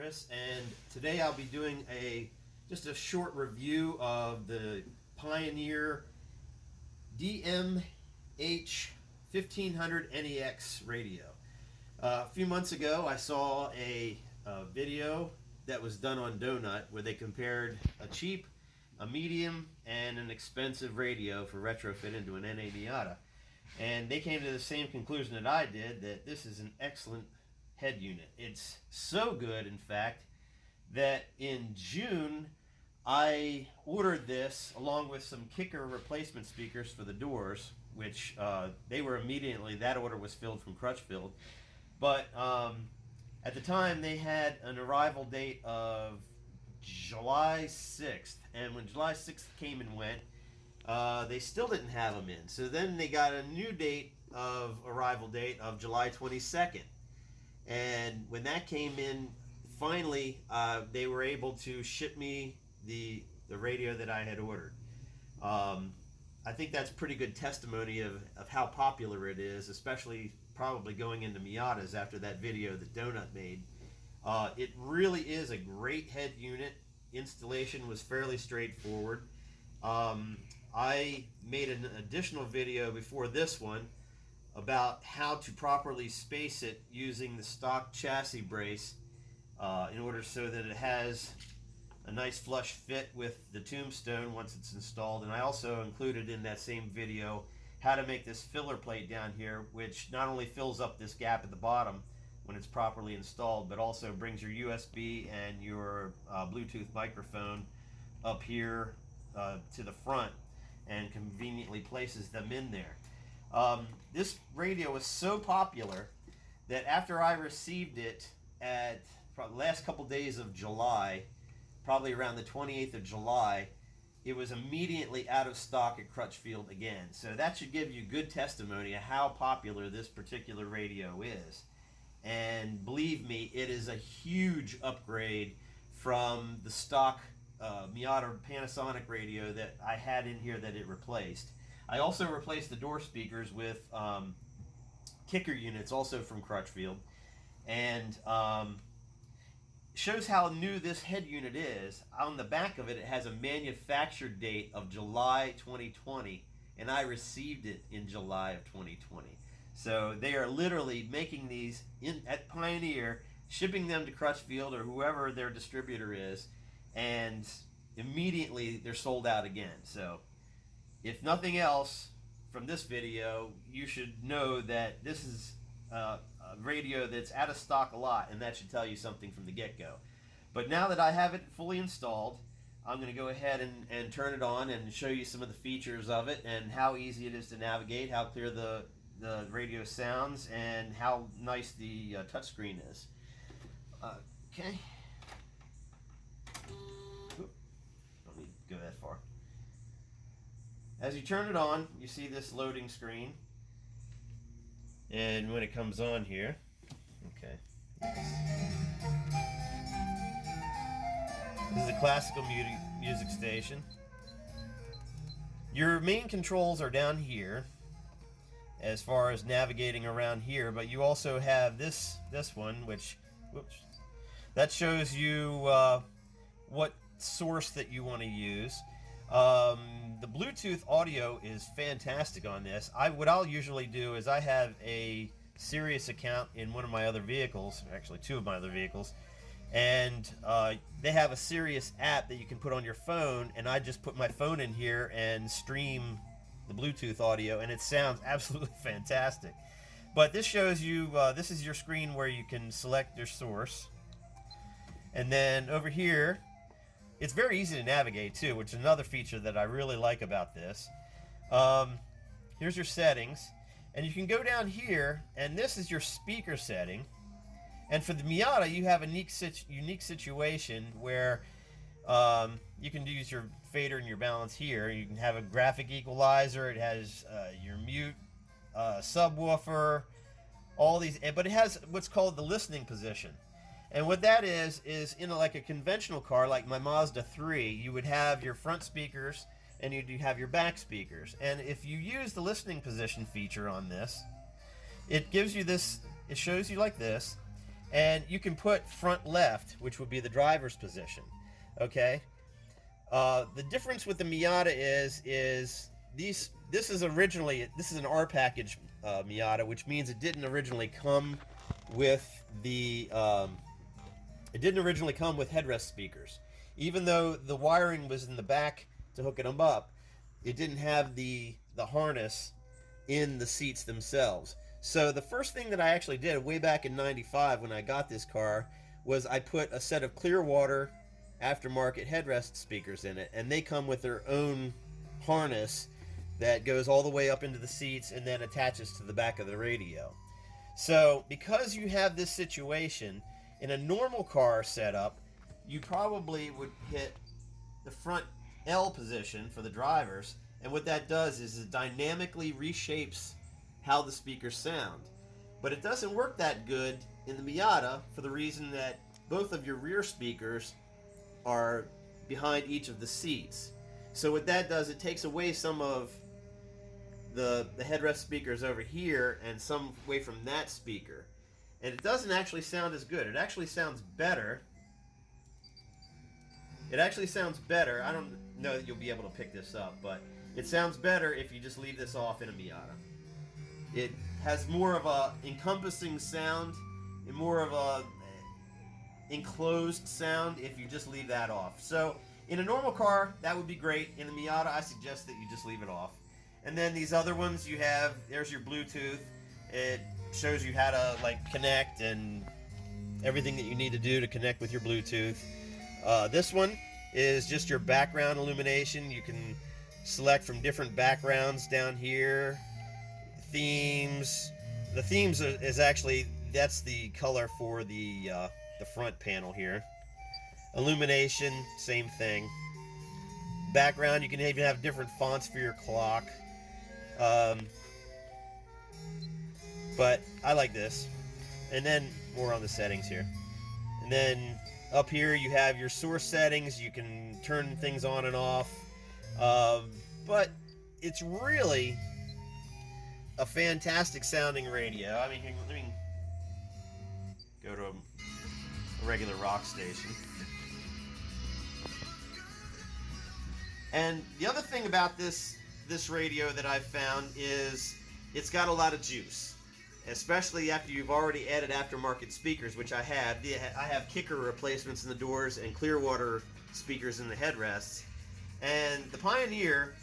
Chris, and today I'll be doing just a short review of the Pioneer DMH-1500NEX radio. A few months ago I saw a video that was done on Donut where they compared a cheap, a medium, and an expensive radio for retrofit into an NA Miata. And they came to the same conclusion that I did, that this is an excellent head unit. It's so good, in fact, that in June I ordered this along with some kicker replacement speakers for the doors, which they were immediately, that order was filled from Crutchfield. But at the time they had an arrival date of July 6th, and when July 6th came and went, they still didn't have them in. So then they got a new date of arrival date of July 22nd. And when that came in, finally, they were able to ship me the radio that I had ordered. I think that's pretty good testimony of how popular it is, especially probably going into Miatas after that video that Donut made. It really is a great head unit. Installation was fairly straightforward. I made an additional video before this one about how to properly space it using the stock chassis brace in order so that it has a nice flush fit with the tombstone once it's installed. And I also included in that same video how to make this filler plate down here, which not only fills up this gap at the bottom when it's properly installed, but also brings your USB and your Bluetooth microphone up here to the front and conveniently places them in there. This radio was so popular that after I received it at the last couple days of July, probably around the 28th of July, it was immediately out of stock at Crutchfield again. So that should give you good testimony of how popular this particular radio is. And believe me, it is a huge upgrade from the stock Miata Panasonic radio that I had in here that it replaced. I also replaced the door speakers with kicker units, also from Crutchfield, and shows how new this head unit is. On the back of it, it has a manufactured date of July 2020, and I received it in July of 2020. So they are literally making these at Pioneer, shipping them to Crutchfield or whoever their distributor is, and immediately they're sold out again. So if nothing else from this video, you should know that this is a radio that's out of stock a lot, and that should tell you something from the get-go. But now that I have it fully installed, I'm going to go ahead and turn it on and show you some of the features of it and how easy it is to navigate, how clear the radio sounds, and how nice the touchscreen is. Okay. Oop, don't need to go that far. As you turn it on, you see this loading screen. And when it comes on here, okay. This is a classical music station. Your main controls are down here as far as navigating around here, but you also have this one, which, whoops, that shows you what source that you want to use. The Bluetooth audio is fantastic on this. What I'll usually do is I have a Sirius account in one of my other vehicles, actually two of my other vehicles, and they have a Sirius app that you can put on your phone, and I just put my phone in here and stream the Bluetooth audio, and it sounds absolutely fantastic. But this shows you, this is your screen where you can select your source, and then over here, it's very easy to navigate too, which is another feature that I really like about this. Here's your settings, and you can go down here, and this is your speaker setting. And for the Miata, you have a unique situation where you can use your fader and your balance here. You can have a graphic equalizer. It has your mute, subwoofer, all these, but it has what's called the listening position. And what that is in like a conventional car like my Mazda 3, you would have your front speakers and you'd have your back speakers. And if you use the listening position feature on this, it gives you this, it shows you like this, And you can put front left, which would be the driver's position. Okay. The difference with the Miata is this is an R package Miata, which means it didn't originally come with headrest speakers. Even though the wiring was in the back to hooking them up, it didn't have the harness in the seats themselves. So the first thing that I actually did way back in '95 when I got this car was I put a set of Clearwater aftermarket headrest speakers in it, and they come with their own harness that goes all the way up into the seats and then attaches to the back of the radio. So because you have this situation in a normal car setup, you probably would hit the front L position for the drivers, and what that does is it dynamically reshapes how the speakers sound. But it doesn't work that good in the Miata for the reason that both of your rear speakers are behind each of the seats. So what that does, it takes away some of the headrest speakers over here and some away from that speaker. And it doesn't actually sound as good. It actually sounds better. I don't know that you'll be able to pick this up, but it sounds better if you just leave this off in a Miata. It has more of a encompassing sound and more of a enclosed sound if you just leave that off. So in a normal car, that would be great. In the Miata, I suggest that you just leave it off. And then these other ones you have, there's your Bluetooth. It shows you how to connect and everything that you need to do to connect with your Bluetooth. This one is just your background illumination. You can select from different backgrounds down here. Themes. The themes is actually, that's the color for the front panel here. Illumination, same thing. Background, you can even have different fonts for your clock. But I like this. And then more on the settings here. And then up here you have your source settings. You can turn things on and off. But it's really a fantastic sounding radio. I mean, let me go to a regular rock station. And the other thing about this radio that I've found is it's got a lot of juice, especially after you've already added aftermarket speakers, which I have. I have kicker replacements in the doors and Clearwater speakers in the headrests. And the Pioneer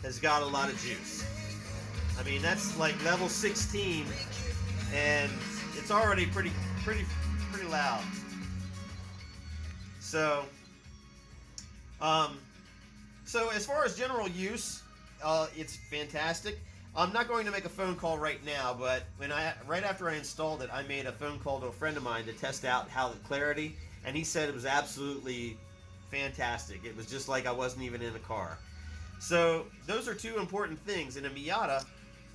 has got a lot of juice. I mean, that's like level 16, and it's already pretty loud. So, so as far as general use, it's fantastic. I'm not going to make a phone call right now, but right after I installed it, I made a phone call to a friend of mine to test out how the clarity, and he said it was absolutely fantastic. It was just like I wasn't even in a car. So those are two important things. In a Miata,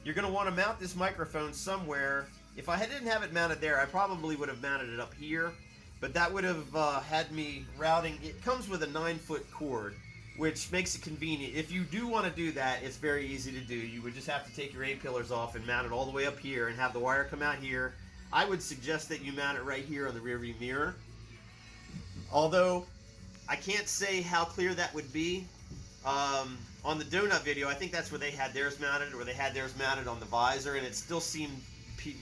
you're going to want to mount this microphone somewhere. If I didn't have it mounted there, I probably would have mounted it up here, but that would have had me routing. It comes with a 9-foot cord, which makes it convenient. If you do want to do that, it's very easy to do. You would just have to take your A-pillars off and mount it all the way up here and have the wire come out here. I would suggest that you mount it right here on the rearview mirror. Although, I can't say how clear that would be. On the donut video, I think that's where they had theirs mounted, or they had theirs mounted on the visor, and it still seemed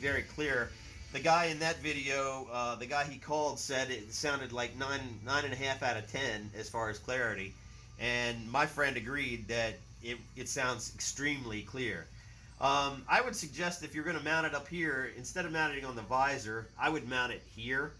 very clear. The guy in that video, the guy he called, said it sounded like 9.5 out of 10 as far as clarity. And my friend agreed that it sounds extremely clear. I would suggest if you're going to mount it up here, instead of mounting it on the visor, I would mount it here.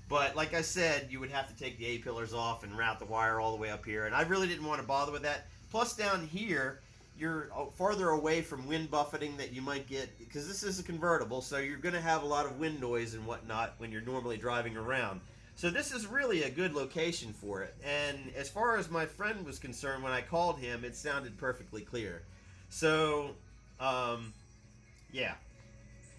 But like I said, you would have to take the A-pillars off and route the wire all the way up here. And I really didn't want to bother with that. Plus down here, you're farther away from wind buffeting that you might get, because this is a convertible, so you're going to have a lot of wind noise and whatnot when you're normally driving around. So this is really a good location for it. And as far as my friend was concerned, when I called him, it sounded perfectly clear. So, yeah.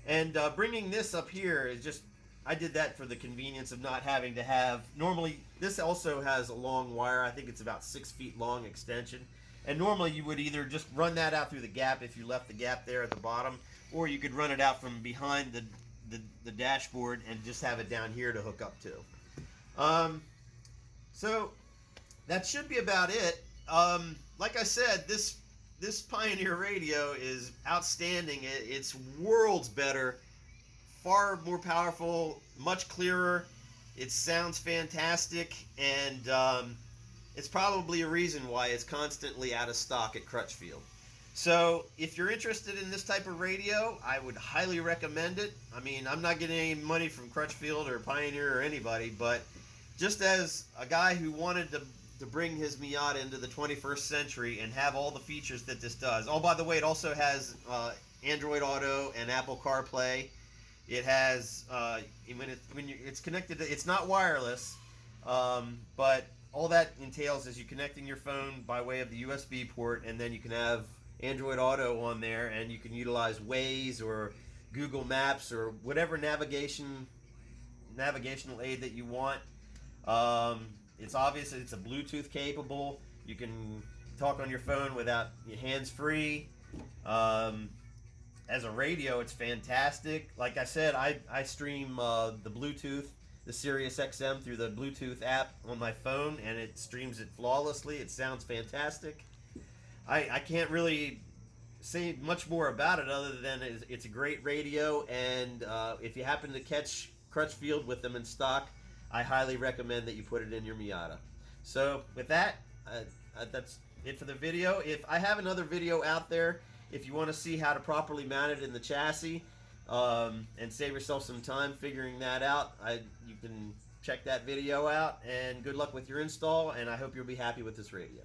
And bringing this up here is just, I did that for the convenience of not having to have, normally, this also has a long wire. I think it's about 6 feet long extension. And normally you would either just run that out through the gap if you left the gap there at the bottom, or you could run it out from behind the dashboard and just have it down here to hook up to. So that should be about it. Like I said, this Pioneer radio is outstanding. It's worlds better, far more powerful, much clearer. It sounds fantastic, and it's probably a reason why it's constantly out of stock at Crutchfield. So if you're interested in this type of radio, I would highly recommend it. I mean, I'm not getting any money from Crutchfield or Pioneer or anybody, but just as a guy who wanted to bring his Miata into the 21st century and have all the features that this does. Oh, by the way, it also has Android Auto and Apple CarPlay. It has, it's connected to, it's not wireless, but all that entails is you connecting your phone by way of the USB port, and then you can have Android Auto on there, and you can utilize Waze or Google Maps or whatever navigational aid that you want. It's obvious that it's a Bluetooth capable. You can talk on your phone without your hands free. As a radio, it's fantastic. Like I said, I stream the Bluetooth, the Sirius XM through the Bluetooth app on my phone, and it streams it flawlessly. It sounds fantastic. I can't really say much more about it other than it's a great radio, and if you happen to catch Crutchfield with them in stock, I highly recommend that you put it in your Miata. So with that, that's it for the video. If I have another video out there, if you want to see how to properly mount it in the chassis and save yourself some time figuring that out, you can check that video out, and good luck with your install, and I hope you'll be happy with this radio.